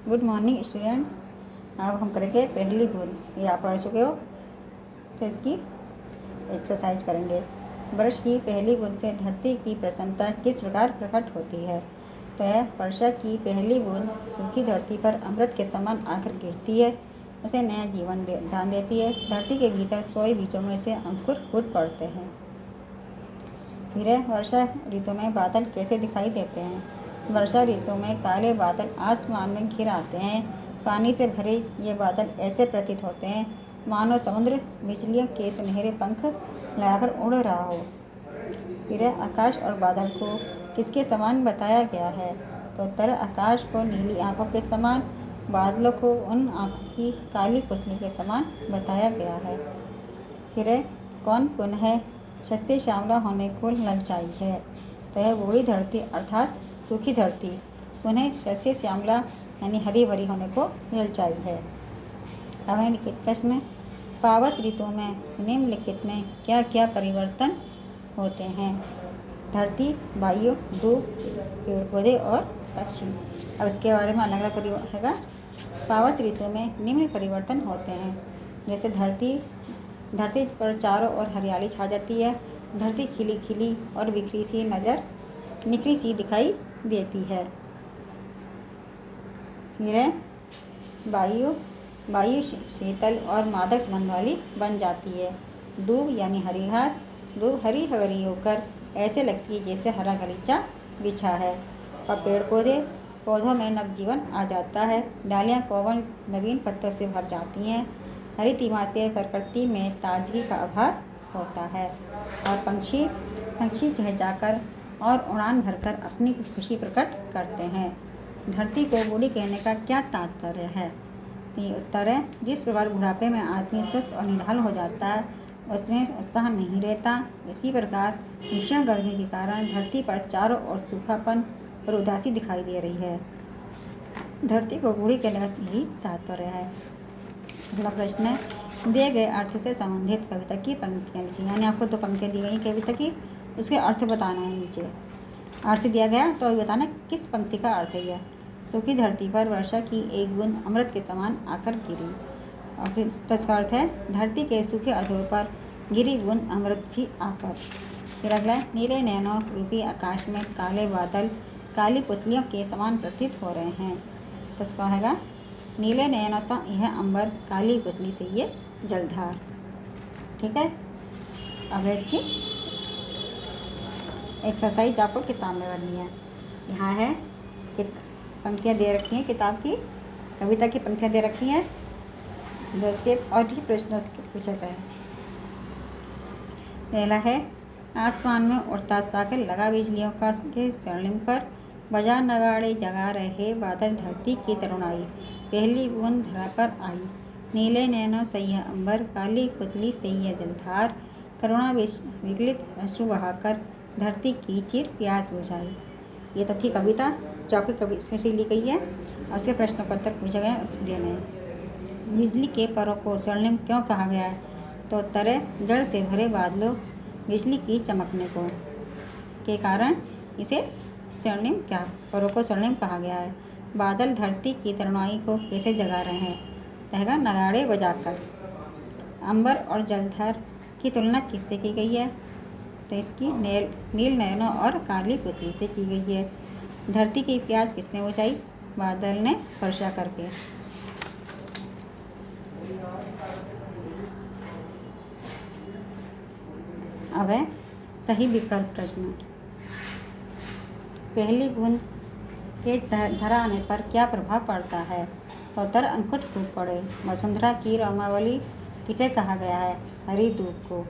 Good morning students. अब हम करेंगे पहली बूंद। ये आप पढ़ चुके हो, तो इसकी एक्सरसाइज करेंगे। वर्ष की पहली बूंद से धरती की प्रसन्नता किस प्रकार प्रकट होती है? तो है, वर्षा की पहली बूंद सूखी धरती पर अमृत के समान आकर गिरती है, उसे नया जीवन दान देती है। धरती के भीतर सोए बीजों में से अंकुर फूट पड़ते हैं। फिर है, वर्षा ऋतु में बादल कैसे दिखाई देते हैं? वर्षा ऋतु में काले बादल आसमान में घिर आते हैं। पानी से भरे ये बादल ऐसे प्रतीत होते हैं मानो समुद्र बिजलियों के सुनहरे पंख लगाकर उड़ रहा हो। फिर है, आकाश और बादल को किसके समान बताया गया है? तो उत्तर, आकाश को नीली आंखों के समान, बादलों को उन आंखों की काली पुतली के समान बताया गया है। फिर है, कौन पुनः शस्य श्यामला होने को लग जाई है? तो यह बूढ़ी धरती अर्थात सूखी धरती पुनः शस्य श्यामला यानी हरी भरी होने को ललचाई है। अब है लिखित प्रश्न, पावस ऋतु में निम्नलिखित में क्या क्या परिवर्तन होते हैं? धरती, वायु, धूप, पेड़ पौधे और पक्षी। अब इसके बारे में अलग अलग हैगा। पावस ऋतु में निम्न परिवर्तन होते हैं, जैसे धरती पर चारों ओर हरियाली छा जाती है। धरती खिली खिली और निखरी सी दिखाई देती है। फिर है, वायु शीतल और मादक सुगंध वाली बन जाती है। दूब यानी हरी घास, दूब हरी हरी होकर ऐसे लगती है जैसे हरा गलीचा बिछा है। और पेड़ पौधों में नवजीवन आ जाता है। डालियाँ कोमल नवीन पत्तों से भर जाती हैं। हरितिमा से प्रकृति में ताजगी का आभास होता है। और पंछी चहचहाकर और उड़ान भरकर अपनी खुशी प्रकट करते हैं। धरती को बूढ़ी कहने का क्या तात्पर्य है? ये उत्तर है, जिस प्रकार बुढ़ापे में आदमी सुस्त और निढाल हो जाता है, उसमें उत्साह नहीं रहता, इसी प्रकार भीषण गर्मी के कारण धरती पर चारों ओर सूखापन और उदासी दिखाई दे रही है। धरती को बूढ़ी कहने का यही तात्पर्य है। अगला प्रश्न है, दिए गए अर्थ से संबंधित कविता की पंक्तियाँ लिखी। यानी आपको 2 पंक्तियाँ दी गई कविता की, उसके अर्थ बताना है। नीचे अर्थ दिया गया तो अभी बताना किस पंक्ति का अर्थ है यह। सूखी धरती पर वर्षा की एक बूंद अमृत के समान आकर गिरी। और फिर इसका अर्थ है, धरती के सूखे अधूर पर गिरी बूंद अमृत सी आकर। फिर अगला है, नीले नैनों रूपी आकाश में काले बादल काली पुतलियों के समान प्रतीत हो रहे हैं। तो इसका हैगा, नीले नयनों सा यह अंबर, काली पुतली से ये जलधार। ठीक है। अब इसकी एक्सरसाइज आपको किताब में करनी है। यहाँ है पंक्तियाँ दे रखी हैं, किताब की कविता की पंक्तियाँ दे रखी हैं, जो इसके और भी प्रश्न पूछे गए हैं। पहला है, आसमान में उड़ता सागर लगा बिजलियों का के स्वर्णिम पर, बजा नगाड़े जगा रहे बादल धरती की तरुणाई, पहली बूंद धरा पर आई, नीले नैनों सैया अंबर, काली पुतली सैया जलधार, करुणा विगलित अश्रु बहाकर धरती की चिर प्यास बुझाई। ये तो थी कविता जो आपकी कवि इसमें से ली गई है। और उसके प्रश्नों का उत्तर पूछा गया उस देने हैं। बिजली के परों को स्वर्णिम क्यों कहा गया है? तो उत्तर है, जड़ से भरे बादलों बिजली की चमकने को के कारण इसे स्वर्णिम परों को स्वर्णिम कहा गया है। बादल धरती की तरुणाई को कैसे जगा रहे हैं? तहगा नगाड़े बजाकर। अंबर और जलधर की तुलना किससे की गई है? तो इसकी नील नयनों और काली पुतली से की गई है। धरती की प्यास किसने बुझाई? बादल ने वर्षा करके। अब है सही विकल्प प्रश्न। पहली बूंद के धरा आने पर क्या प्रभाव पड़ता है? तो उत्तर, अंकुर फूट पड़े। वसुंधरा की रोमावली किसे कहा गया है? हरी धूप को।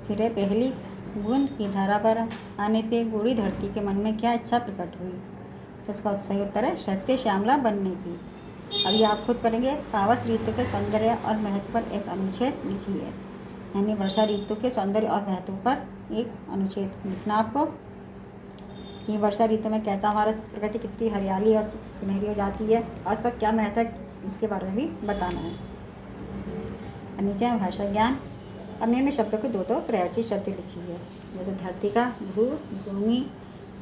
फिर है, पहली बूंद की धारा पर आने से बूढ़ी धरती के मन में क्या इच्छा प्रकट हुई? तो इसका सही उत्तर है, शस्य श्यामला बनने की। अब ये आप खुद करेंगे। पावस ऋतु के सौंदर्य और महत्व पर एक अनुच्छेद लिखिए। यानी वर्षा ऋतु के सौंदर्य और महत्व पर एक अनुच्छेद लिखना आपको, कि वर्षा ऋतु में कैसा हमारा प्रकृति कितनी हरियाली और सुनहरी हो जाती है और उसका क्या महत्व है, इसके बारे में भी बताना है। नीचे है भाषा ज्ञान। अब निम्न शब्दों के 2 प्रयोज्य शब्द लिखिए, जैसे धरती का भू भूमि,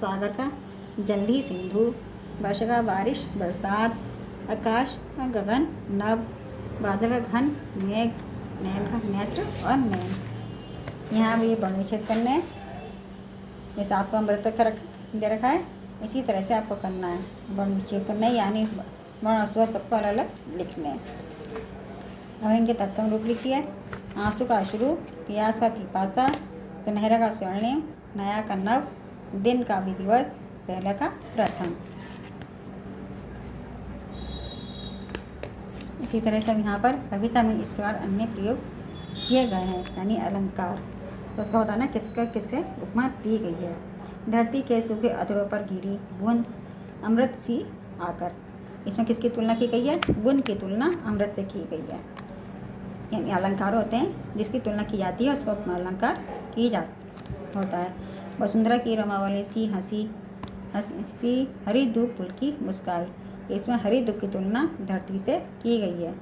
सागर का जल्दी सिंधु, वर्षा का बारिश बरसात, आकाश का गगन, नभ, बादल का घन, मेघ, नयन का नेत्र और नयन। यहाँ भी ये वर्ण विच्छेद करने हैं। जैसे आपको अमृत का दे रखा है, इसी तरह से आपको करना है, वर्ण विच्छेद करना है, यानी वर्ण और स्वर सबको अलग अलग लिखने हैं। अब इनके तत्सम रूप लिखिए। आंसू का अश्रु, प्यास का पिपासा, सुनहरा का स्वर्णिम, नया का नव, दिन का भी दिवस, पहला का प्रथम। इसी तरह से यहाँ पर कविता में इस प्रकार अन्य प्रयोग किए गए हैं, यानी अलंकार। तो उसका बताना किसका किससे उपमा दी गई है। धरती के सूखे अधरों पर गिरी बूंद अमृत सी आकर। इसमें किसकी तुलना की गई है? बूंद की तुलना अमृत से की गई है। यानी अलंकार होते हैं जिसकी तुलना की जाती है, उसको उपमा अलंकार की जा होता है। वसुंधरा की रमावली सी हंसी हरी धूप फुल की मुस्काई। इसमें हरी धूप की तुलना धरती से की गई है।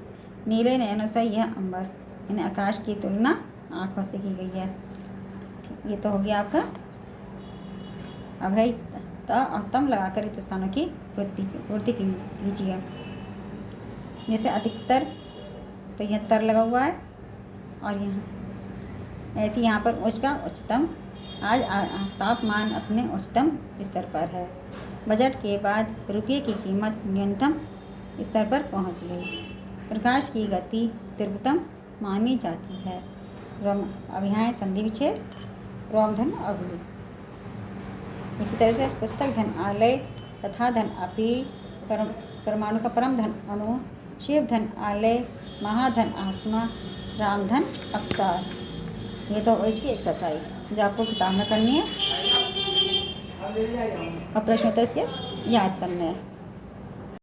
नीले नयनों से यह अंबर, यानी आकाश की तुलना आँखों से की गई है। ये तो हो गया आपका। अब है त और तम लगाकर इन स्थानों की पूर्ति कीजिए। जैसे अधिकतर, तो यह तर लगा हुआ है, और यहाँ ऐसे यहाँ पर उच्च का उच्चतम। आज तापमान अपने उच्चतम स्तर पर है। बजट के बाद रुपये की कीमत न्यूनतम स्तर पर पहुँच गई। प्रकाश की गति तीव्रतम मानी जाती है। अब यहाँ है संधि विच्छेद, रोम धन अगली। इसी तरह से पुस्तक धन आलय, कथा धन अपि, परमाणु का परम धन अणु, शिव धन आलय, महाधन आत्मा, राम धन अवतार। ये तो इसकी एक्सरसाइज जो आपको किताब में करनी है, और प्रश्न तो इसके याद करने हैं।